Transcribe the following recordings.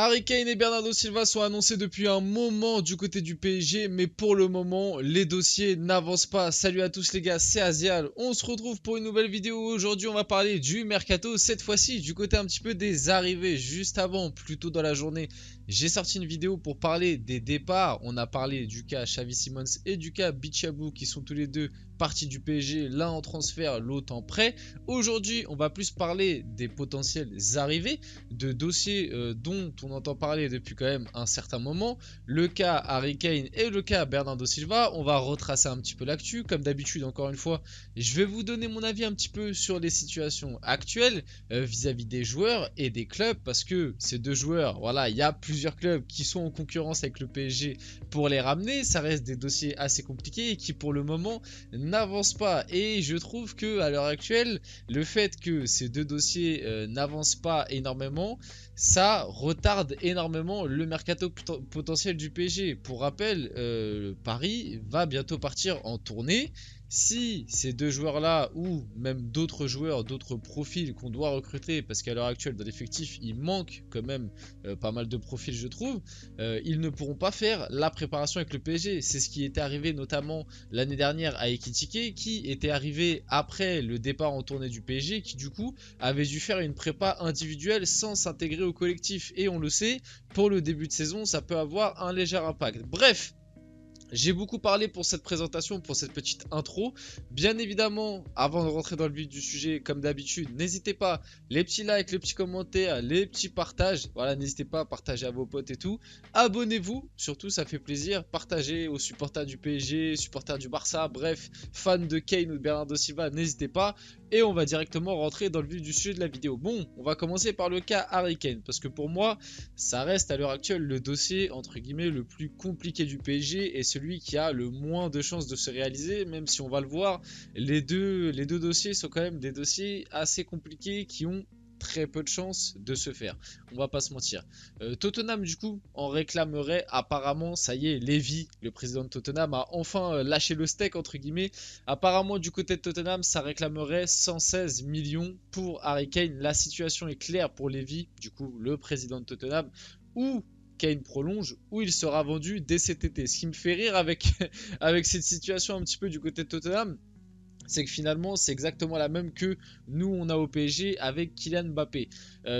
Harry Kane et Bernardo Silva sont annoncés depuis un moment du côté du PSG, mais pour le moment, les dossiers n'avancent pas. Salut à tous les gars, c'est Azial. On se retrouve pour une nouvelle vidéo. Aujourd'hui, on va parler du mercato, cette fois-ci du côté un petit peu des arrivées. Juste avant, plus tôt dans la journée, j'ai sorti une vidéo pour parler des départs. On a parlé du cas Xavi Simons et du cas Bichabou qui sont tous les deux partis du PSG, l'un en transfert, l'autre en prêt. Aujourd'hui, on va plus parler des potentielles arrivées, de dossiers dont on entend parler depuis quand même un certain moment. Le cas Harry Kane et le cas Bernardo Silva. On va retracer un petit peu l'actu. Comme d'habitude, encore une fois, je vais vous donner mon avis un petit peu sur les situations actuelles vis-à-vis des joueurs et des clubs, parce que ces deux joueurs, voilà, il y a plusieurs clubs qui sont en concurrence avec le PSG pour les ramener. Ça reste des dossiers assez compliqués et qui pour le moment n'avancent pas. Et je trouve que à l'heure actuelle, le fait que ces deux dossiers n'avancent pas énormément, ça retarde énormément le mercato potentiel du PSG. Pour rappel, Paris va bientôt partir en tournée. Si ces deux joueurs-là, ou même d'autres joueurs, d'autres profils qu'on doit recruter, parce qu'à l'heure actuelle, dans l'effectif, il manque quand même pas mal de profils, je trouve, ils ne pourront pas faire la préparation avec le PSG. C'est ce qui était arrivé notamment l'année dernière à Ekitike, qui était arrivé après le départ en tournée du PSG, qui du coup avait dû faire une prépa individuelle sans s'intégrer au collectif. Et on le sait, pour le début de saison, ça peut avoir un léger impact. Bref, j'ai beaucoup parlé pour cette présentation, pour cette petite intro. Bien évidemment, avant de rentrer dans le vif du sujet, comme d'habitude, n'hésitez pas, les petits likes, les petits commentaires, les petits partages. Voilà, n'hésitez pas à partager à vos potes et tout. Abonnez-vous, surtout ça fait plaisir. Partagez aux supporters du PSG, supporters du Barça, bref, fans de Kane ou de Bernardo Silva, n'hésitez pas. Et on va directement rentrer dans le vif du sujet de la vidéo. Bon, on va commencer par le cas Harry Kane, parce que pour moi, ça reste à l'heure actuelle le dossier, entre guillemets, le plus compliqué du PSG et celui qui a le moins de chances de se réaliser, même si on va le voir, les deux dossiers sont quand même des dossiers assez compliqués qui ont très peu de chances de se faire, on va pas se mentir. Tottenham du coup en réclamerait apparemment. Ça y est, Levy, le président de Tottenham, a enfin lâché le steak entre guillemets. Apparemment du côté de Tottenham, ça réclamerait 116 millions pour Harry Kane. La situation est claire pour Levy, du coup le président de Tottenham, ou Kane prolonge ou il sera vendu dès cet été. Ce qui me fait rire avec, avec cette situation un petit peu du côté de Tottenham, c'est que finalement c'est exactement la même que nous on a au PSG avec Kylian Mbappé.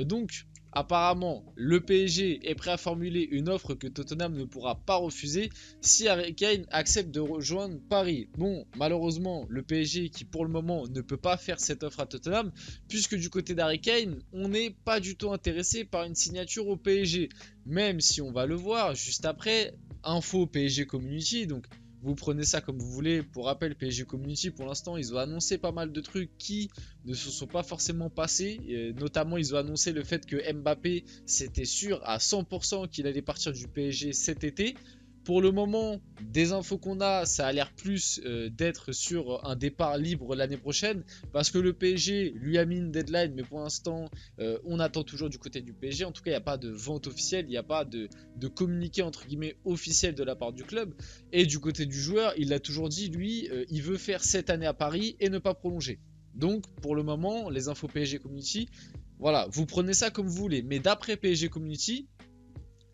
Donc apparemment le PSG est prêt à formuler une offre que Tottenham ne pourra pas refuser si Harry Kane accepte de rejoindre Paris. Bon, malheureusement le PSG qui pour le moment ne peut pas faire cette offre à Tottenham, puisque du côté d'Harry Kane on n'est pas du tout intéressé par une signature au PSG, même si on va le voir juste après. Info PSG Community, donc vous prenez ça comme vous voulez. Pour rappel, PSG Community, pour l'instant, ils ont annoncé pas mal de trucs qui ne se sont pas forcément passés. Notamment, ils ont annoncé le fait que Mbappé, c'était sûr à 100% qu'il allait partir du PSG cet été. Pour le moment, des infos qu'on a, ça a l'air plus d'être sur un départ libre l'année prochaine, parce que le PSG lui a mis une deadline, mais pour l'instant, on attend toujours du côté du PSG. En tout cas, il n'y a pas de vente officielle, il n'y a pas de communiqué entre guillemets officiel de la part du club. Et du côté du joueur, il l'a toujours dit, lui, il veut faire cette année à Paris et ne pas prolonger. Donc, pour le moment, les infos PSG Community, voilà, vous prenez ça comme vous voulez. Mais d'après PSG Community,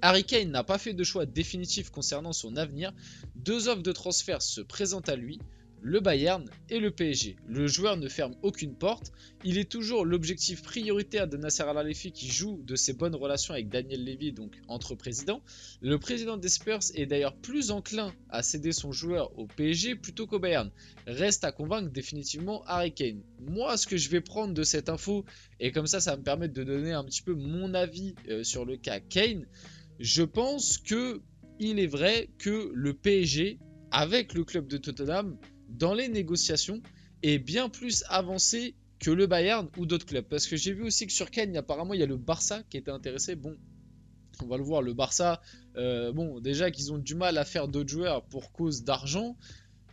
Harry Kane n'a pas fait de choix définitif concernant son avenir. Deux offres de transfert se présentent à lui, le Bayern et le PSG. Le joueur ne ferme aucune porte. Il est toujours l'objectif prioritaire de Nasser Al-Khelaifi, qui joue de ses bonnes relations avec Daniel Levy, donc entre présidents. Le président des Spurs est d'ailleurs plus enclin à céder son joueur au PSG plutôt qu'au Bayern. Reste à convaincre définitivement Harry Kane. Moi, ce que je vais prendre de cette info, et comme ça va me permettre de donner un petit peu mon avis sur le cas Kane. Je pense que il est vrai que le PSG, avec le club de Tottenham, dans les négociations, est bien plus avancé que le Bayern ou d'autres clubs. Parce que j'ai vu aussi que sur Kane, apparemment, il y a le Barça qui était intéressé. Bon, on va le voir, le Barça, bon, déjà qu'ils ont du mal à faire d'autres joueurs pour cause d'argent.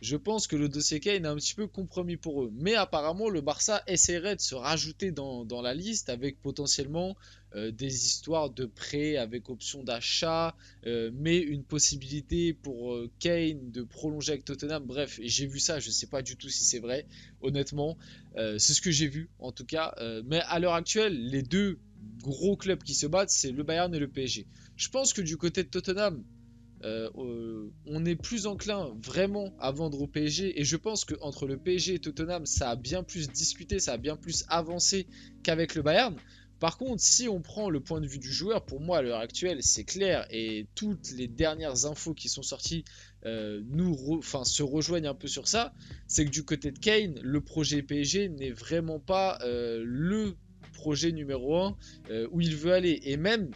Je pense que le dossier Kane est un petit peu compromis pour eux. Mais apparemment, le Barça essaierait de se rajouter dans la liste avec potentiellement des histoires de prêt avec option d'achat, mais une possibilité pour Kane de prolonger avec Tottenham. Bref, j'ai vu ça, je ne sais pas du tout si c'est vrai, honnêtement. C'est ce que j'ai vu en tout cas. Mais à l'heure actuelle, les deux gros clubs qui se battent, c'est le Bayern et le PSG. Je pense que du côté de Tottenham, on est plus enclin vraiment à vendre au PSG, et je pense qu'entre le PSG et Tottenham, ça a bien plus discuté, ça a bien plus avancé qu'avec le Bayern. Par contre, si on prend le point de vue du joueur, pour moi à l'heure actuelle c'est clair, et toutes les dernières infos qui sont sorties se rejoignent un peu sur ça, c'est que du côté de Kane, le projet PSG n'est vraiment pas le projet numéro 1 où il veut aller. Et même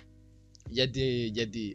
il y a des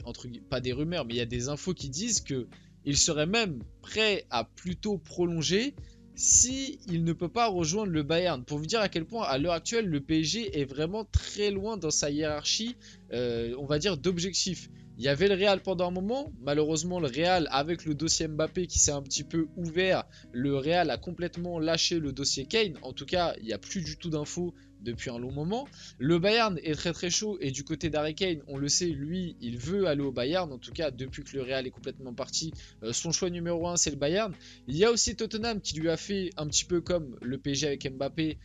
pas des rumeurs, mais il y a des infos qui disent que il serait même prêt à plutôt prolonger si il ne peut pas rejoindre le Bayern. Pour vous dire à quel point à l'heure actuelle le PSG est vraiment très loin dans sa hiérarchie, on va dire, d'objectifs. Il y avait le Real pendant un moment, malheureusement le Real avec le dossier Mbappé qui s'est un petit peu ouvert, le Real a complètement lâché le dossier Kane. En tout cas, il n'y a plus du tout d'infos depuis un long moment. Le Bayern est très très chaud, et du côté d'Harry Kane, on le sait, lui, il veut aller au Bayern. En tout cas, depuis que le Real est complètement parti, son choix numéro 1 c'est le Bayern. Il y a aussi Tottenham qui lui a fait un petit peu comme le PSG avec Mbappé,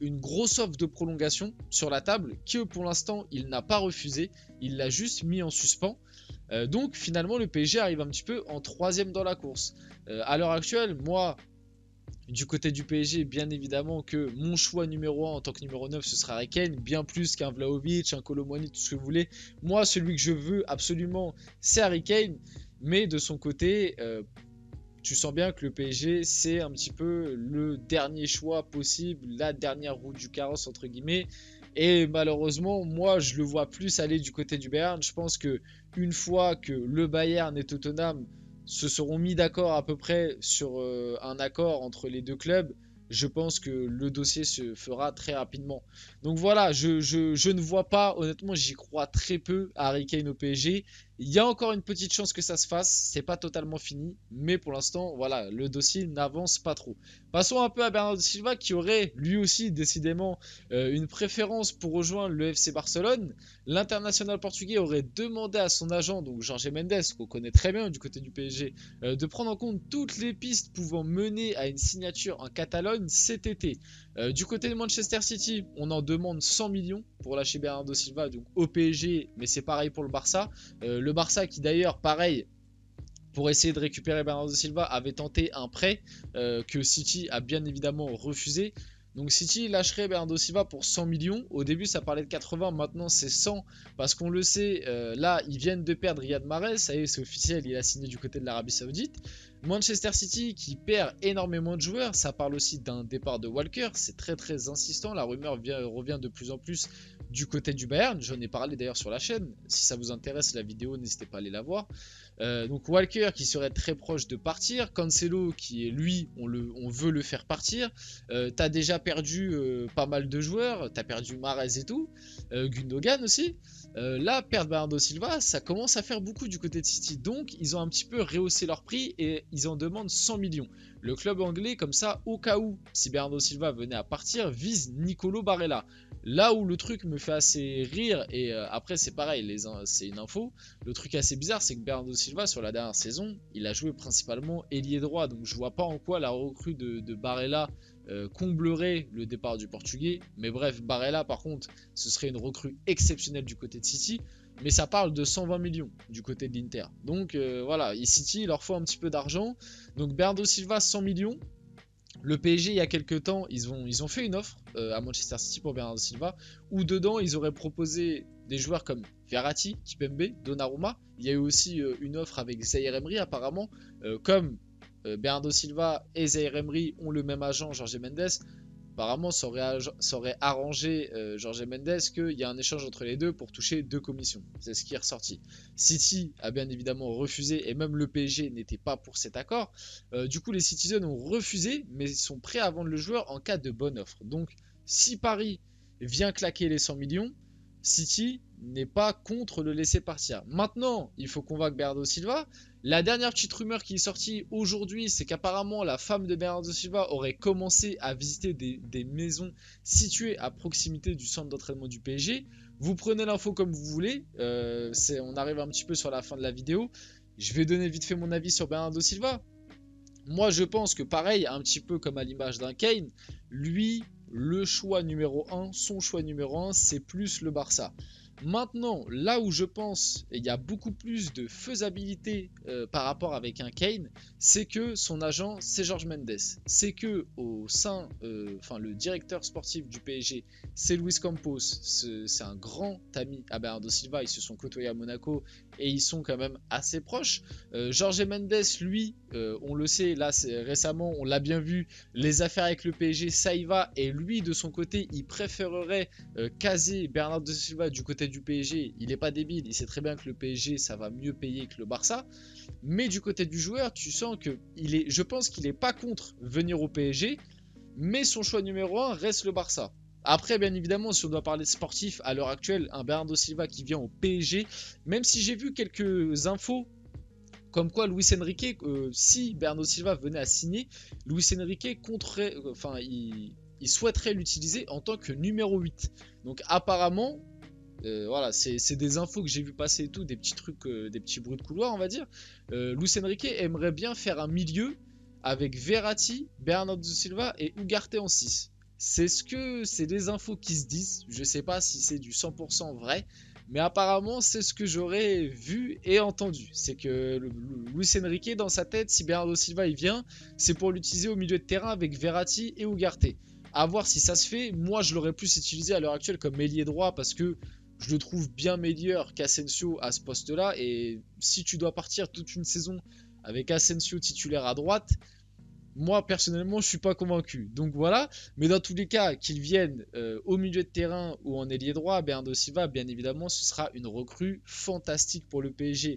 une grosse offre de prolongation sur la table, que pour l'instant il n'a pas refusé, il l'a juste mis en suspens. Donc finalement le PSG arrive un petit peu en troisième dans la course. À l'heure actuelle, moi, du côté du PSG, bien évidemment que mon choix numéro 1 en tant que numéro 9, ce sera Harry Kane, bien plus qu'un Vlahovic, un Kolo Muani, tout ce que vous voulez. Moi, celui que je veux absolument, c'est Harry Kane. Mais de son côté, tu sens bien que le PSG, c'est un petit peu le dernier choix possible, la dernière roue du carrosse, entre guillemets. Et malheureusement, moi, je le vois plus aller du côté du Bayern. Je pense que une fois que le Bayern et Tottenham se seront mis d'accord à peu près sur un accord entre les deux clubs, je pense que le dossier se fera très rapidement. Donc voilà, je ne vois pas, honnêtement, j'y crois très peu à Harry Kane au PSG. Il y a encore une petite chance que ça se fasse, c'est pas totalement fini, mais pour l'instant, voilà, le dossier n'avance pas trop. Passons un peu à Bernardo Silva, qui aurait lui aussi décidément une préférence pour rejoindre le FC Barcelone. L'international portugais aurait demandé à son agent, donc Jorge Mendes, qu'on connaît très bien du côté du PSG, de prendre en compte toutes les pistes pouvant mener à une signature en Catalogne cet été. Du côté de Manchester City, on en demande 100 millions pour lâcher Bernardo Silva, donc au PSG, mais c'est pareil pour le Barça. Le Barça qui d'ailleurs, pareil, pour essayer de récupérer Bernardo Silva, avait tenté un prêt que City a bien évidemment refusé. Donc City lâcherait Bernardo Silva pour 100 millions. Au début ça parlait de 80, maintenant c'est 100. Parce qu'on le sait, là ils viennent de perdre Riyad Mahrez. Ça y est, c'est officiel, il a signé du côté de l'Arabie Saoudite. Manchester City qui perd énormément de joueurs. Ça parle aussi d'un départ de Walker. C'est très très insistant. La rumeur revient de plus en plus du côté du Bayern. J'en ai parlé d'ailleurs sur la chaîne. Si ça vous intéresse la vidéo, n'hésitez pas à aller la voir. Donc Walker qui serait très proche de partir. Cancelo qui est lui, on veut le faire partir. T'as déjà perdu pas mal de joueurs. T'as perdu Mahrez et tout. Gundogan aussi. Là, perdre Bernardo Silva, ça commence à faire beaucoup du côté de City. Donc ils ont un petit peu rehaussé leur prix et ils en demandent 100 millions. Le club anglais, comme ça, au cas où, si Bernardo Silva venait à partir, vise Nicolo Barella. Là où le truc me fait assez rire, et après c'est pareil, c'est une info, le truc assez bizarre, c'est que Bernardo Silva, sur la dernière saison, il a joué principalement ailier droit. Donc je vois pas en quoi la recrue de Barella comblerait le départ du Portugais. Mais bref, Barella par contre, ce serait une recrue exceptionnelle du côté de City. Mais ça parle de 120 millions du côté de l'Inter. Donc voilà, City, il leur faut un petit peu d'argent. Donc Bernardo Silva, 100 millions. Le PSG, il y a quelques temps, ils ont fait une offre à Manchester City pour Bernardo Silva, où dedans, ils auraient proposé des joueurs comme Verratti, Kimpembe, Donnarumma. Il y a eu aussi une offre avec Zaïre Emery apparemment, comme Bernardo Silva et Zaïre Emery ont le même agent, Jorge Mendes. Apparemment, ça aurait arrangé Jorge Mendes qu'il y a un échange entre les deux pour toucher 2 commissions. C'est ce qui est ressorti. City a bien évidemment refusé, et même le PSG n'était pas pour cet accord. Du coup, les Citizens ont refusé, mais ils sont prêts à vendre le joueur en cas de bonne offre. Donc, si Paris vient claquer les 100 millions, City n'est pas contre le laisser partir. Maintenant, il faut convaincre Bernardo Silva. La dernière petite rumeur qui est sortie aujourd'hui, c'est qu'apparemment la femme de Bernardo Silva aurait commencé à visiter des maisons situées à proximité du centre d'entraînement du PSG. Vous prenez l'info comme vous voulez, on arrive un petit peu sur la fin de la vidéo. Je vais donner vite fait mon avis sur Bernardo Silva. Moi je pense que pareil, un petit peu comme à l'image d'un Kane, lui, le choix numéro 1, son choix numéro 1, c'est plus le Barça. Maintenant, là où je pense il y a beaucoup plus de faisabilité par rapport avec un Kane, c'est que son agent, c'est Jorge Mendes. C'est que au sein, le directeur sportif du PSG, c'est Luis Campos. C'est un grand ami à Bernardo Silva. Ils se sont côtoyés à Monaco et ils sont quand même assez proches. Jorge Mendes, lui, on le sait, là, récemment, on l'a bien vu, les affaires avec le PSG, ça y va. Et lui, de son côté, il préférerait caser Bernardo Silva du côté du PSG. Il n'est pas débile, il sait très bien que le PSG ça va mieux payer que le Barça, mais du côté du joueur tu sens que je pense qu'il n'est pas contre venir au PSG, mais son choix numéro 1 reste le Barça. Après, bien évidemment, si on doit parler de sportif à l'heure actuelle, un Bernardo Silva qui vient au PSG, même si j'ai vu quelques infos comme quoi Luis Enrique, si Bernardo Silva venait à signer, Luis Enrique compterait, il souhaiterait l'utiliser en tant que numéro 8. Donc apparemment, voilà, c'est des infos que j'ai vu passer et tout, des petits trucs, des petits bruits de couloir, on va dire. Luis Enrique aimerait bien faire un milieu avec Verratti, Bernardo Silva et Ugarte en 6. C'est des infos qui se disent. Je sais pas si c'est du 100% vrai, mais apparemment c'est ce que j'aurais vu et entendu. C'est que Luis Enrique dans sa tête, si Bernardo Silva il vient, c'est pour l'utiliser au milieu de terrain avec Verratti et Ugarte. À voir si ça se fait. Moi je l'aurais plus utilisé à l'heure actuelle comme ailier droit parce que je le trouve bien meilleur qu'Asensio à ce poste-là. Et si tu dois partir toute une saison avec Asensio titulaire à droite, moi personnellement je suis pas convaincu. Donc voilà, mais dans tous les cas, qu'il vienne au milieu de terrain ou en ailier droit, Bernardo Silva, bien évidemment, ce sera une recrue fantastique pour le PSG.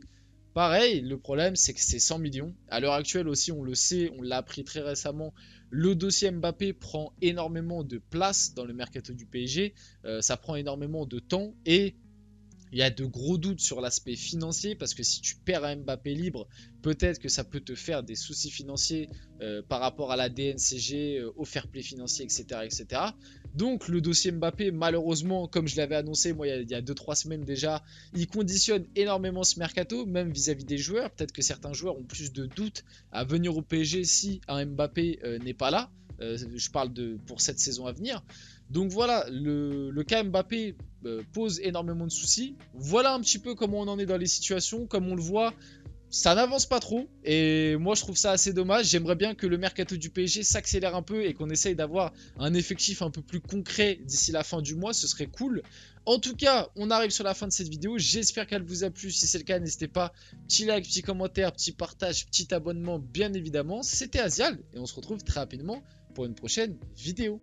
Pareil, le problème c'est que c'est 100 millions. À l'heure actuelle aussi, on le sait, on l'a appris très récemment, le dossier Mbappé prend énormément de place dans le mercato du PSG. Ça prend énormément de temps et il y a de gros doutes sur l'aspect financier parce que si tu perds un Mbappé libre, peut-être que ça peut te faire des soucis financiers par rapport à la DNCG, au fair play financier, etc., etc. Donc le dossier Mbappé, malheureusement, comme je l'avais annoncé moi il y a 2-3 semaines déjà, il conditionne énormément ce mercato, même vis-à-vis des joueurs. Peut-être que certains joueurs ont plus de doutes à venir au PSG si un Mbappé n'est pas là. Je parle pour cette saison à venir. Donc voilà, le cas Mbappé pose énormément de soucis. Voilà un petit peu comment on en est dans les situations. Comme on le voit, ça n'avance pas trop. Et moi, je trouve ça assez dommage. J'aimerais bien que le mercato du PSG s'accélère un peu et qu'on essaye d'avoir un effectif un peu plus concret d'ici la fin du mois. Ce serait cool. En tout cas, on arrive sur la fin de cette vidéo. J'espère qu'elle vous a plu. Si c'est le cas, n'hésitez pas. Petit like, petit commentaire, petit partage, petit abonnement, bien évidemment. C'était Azial et on se retrouve très rapidement pour une prochaine vidéo.